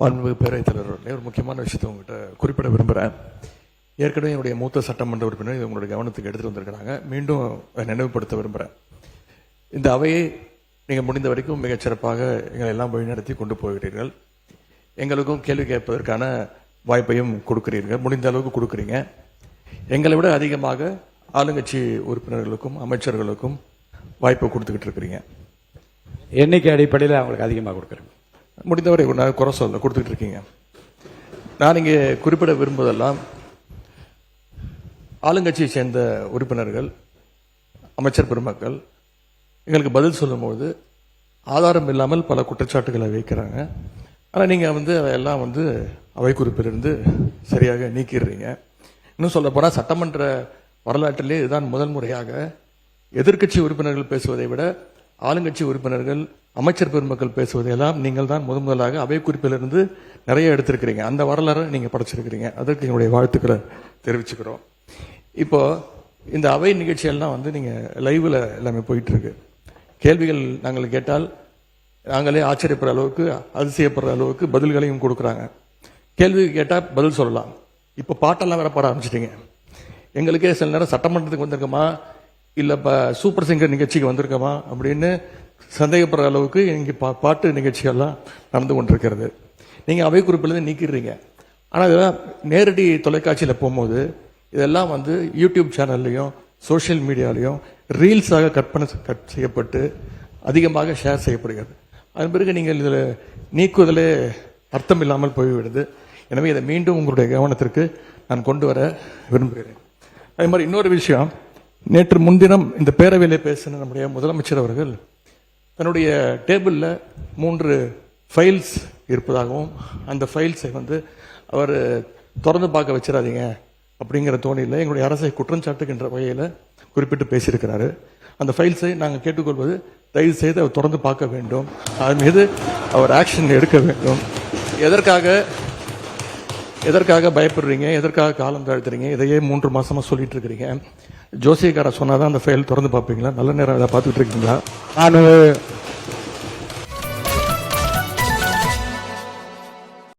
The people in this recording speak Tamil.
மாண்புமிகு பேரவைத் தலைவர் ஒரு முக்கியமான விஷயத்தை உங்கள்கிட்ட குறிப்பிட விரும்புகிறேன். ஏற்கனவே என்னுடைய மூத்த சட்டமன்ற உறுப்பினர் இது உங்களுடைய கவனத்துக்கு எடுத்துகிட்டு வந்திருக்கிறாங்க. மீண்டும் நினைவுபடுத்த விரும்புகிறேன். இந்த அவையை நீங்கள் முடிந்த வரைக்கும் மிகச்சிறப்பாக எங்களை எல்லாம் வழிநடத்தி கொண்டு போகிறீர்கள். எங்களுக்கும் கேள்வி கேட்பதற்கான வாய்ப்பையும் கொடுக்கிறீர்கள், முடிந்த அளவுக்கு கொடுக்குறீங்க. எங்களை விட அதிகமாக ஆளுங்கட்சி உறுப்பினர்களுக்கும் அமைச்சர்களுக்கும் வாய்ப்பை கொடுத்துக்கிட்டு இருக்கிறீங்க. எண்ணிக்கை அடிப்படையில் அவங்களுக்கு அதிகமாக கொடுக்குறேன். முடிந்தவரை குறை சொல்ல கொடுத்துக்கிட்டு இருக்கீங்க. நான் இங்கே குறிப்பிட விரும்புவதெல்லாம் ஆளுங்கட்சியை சேர்ந்த உறுப்பினர்கள், அமைச்சர் பெருமக்கள் எங்களுக்கு பதில் சொல்லும்போது ஆதாரம் இல்லாமல் பல குற்றச்சாட்டுகளை வைக்கிறாங்க. ஆனால் நீங்கள் அதையெல்லாம் அவை குறிப்பிலிருந்து சரியாக நீக்கிடுறீங்க. இன்னும் சொல்ல போனால் சட்டமன்ற வரலாற்றிலே இதுதான் முதல் முறையாக எதிர்க்கட்சி உறுப்பினர்கள் பேசுவதை விட ஆளுங்கட்சி உறுப்பினர்கள், அமைச்சர் பெருமக்கள் பேசுவதையெல்லாம் நீங்கள் தான் முதலாக அவை குறிப்பிலிருந்து நிறைய எடுத்திருக்கிறீங்க. அந்த வரலாறு நீங்கள் படைச்சிருக்கிறீங்க. அதற்கு எங்களுடைய வாழ்த்துக்களை தெரிவிச்சுக்கிறோம். இப்போ இந்த அவை நிகழ்ச்சியெல்லாம் நீங்கள் லைவ்ல எல்லாமே போயிட்டு இருக்கு. கேள்விகள் நாங்கள் கேட்டால் நாங்களே ஆச்சரியப்படுற அளவுக்கு, அதிசயப்படுற அளவுக்கு பதில்களையும் கொடுக்குறாங்க. கேள்வி கேட்டால் பதில் சொல்லலாம். இப்போ பாட்டெல்லாம் வேற பாட ஆரம்பிச்சிட்டீங்க. எங்களுக்கே சில நேரம் சட்டமன்றத்துக்கு வந்திருக்கோமா இல்லை இப்போ சூப்பர் சிங்கர் நிகழ்ச்சிக்கு வந்திருக்கோமா அப்படின்னு சந்தேகப்படுற அளவுக்கு இங்கே பாட்டு நிகழ்ச்சிகள்லாம் நடந்து கொண்டிருக்கிறது. நீங்கள் அவை குறிப்பிலிருந்து நீக்கிடுறீங்க. ஆனால் இதெல்லாம் நேரடி தொலைக்காட்சியில் போகும்போது இதெல்லாம் யூடியூப் சேனல்லையும் சோஷியல் மீடியாலையும் ரீல்ஸாக கட் செய்யப்பட்டு அதிகமாக ஷேர் செய்யப்படுகிறது. அதன் பிறகு நீங்கள் இதில் நீக்குவதிலே அர்த்தம் இல்லாமல் போய்விடுது. எனவே இதை மீண்டும் உங்களுடைய கவனத்திற்கு நான் கொண்டு வர விரும்புகிறேன். அதே மாதிரி இன்னொரு விஷயம், நேற்று முன்தினம் இந்த பேரவையில் பேசின நம்முடைய முதலமைச்சர் அவர்கள் தன்னுடைய டேபிளில் 3 ஃபைல்ஸ் இருப்பதாகவும் அந்த ஃபைல்ஸை அவர் திறந்து பார்க்க வச்சிடாதீங்க அப்படிங்கிற தோணியில் எங்களுடைய அரசை குற்றஞ்சாட்டுகின்ற வகையில் குறிப்பிட்டு பேசியிருக்கிறாரு. அந்த ஃபைல்ஸை நாங்கள் கேட்டுக்கொள்வது, தயவு செய்து அவர் திறந்து பார்க்க வேண்டும், அதன் மீது அவர் ஆக்ஷன் எடுக்க வேண்டும். எதற்காக பயப்படுறீங்க, எதற்காக காலம் தாழ்த்துறீங்க? இதையே 3 மாசமா சொல்லிட்டு இருக்கிறீங்க. ஜோசியக்கார சொன்னாதான் அந்த ஃபைல் திறந்து பார்ப்பீங்களா? நல்ல நேரம் இதை பார்த்துட்டு இருக்கீங்களா? நான்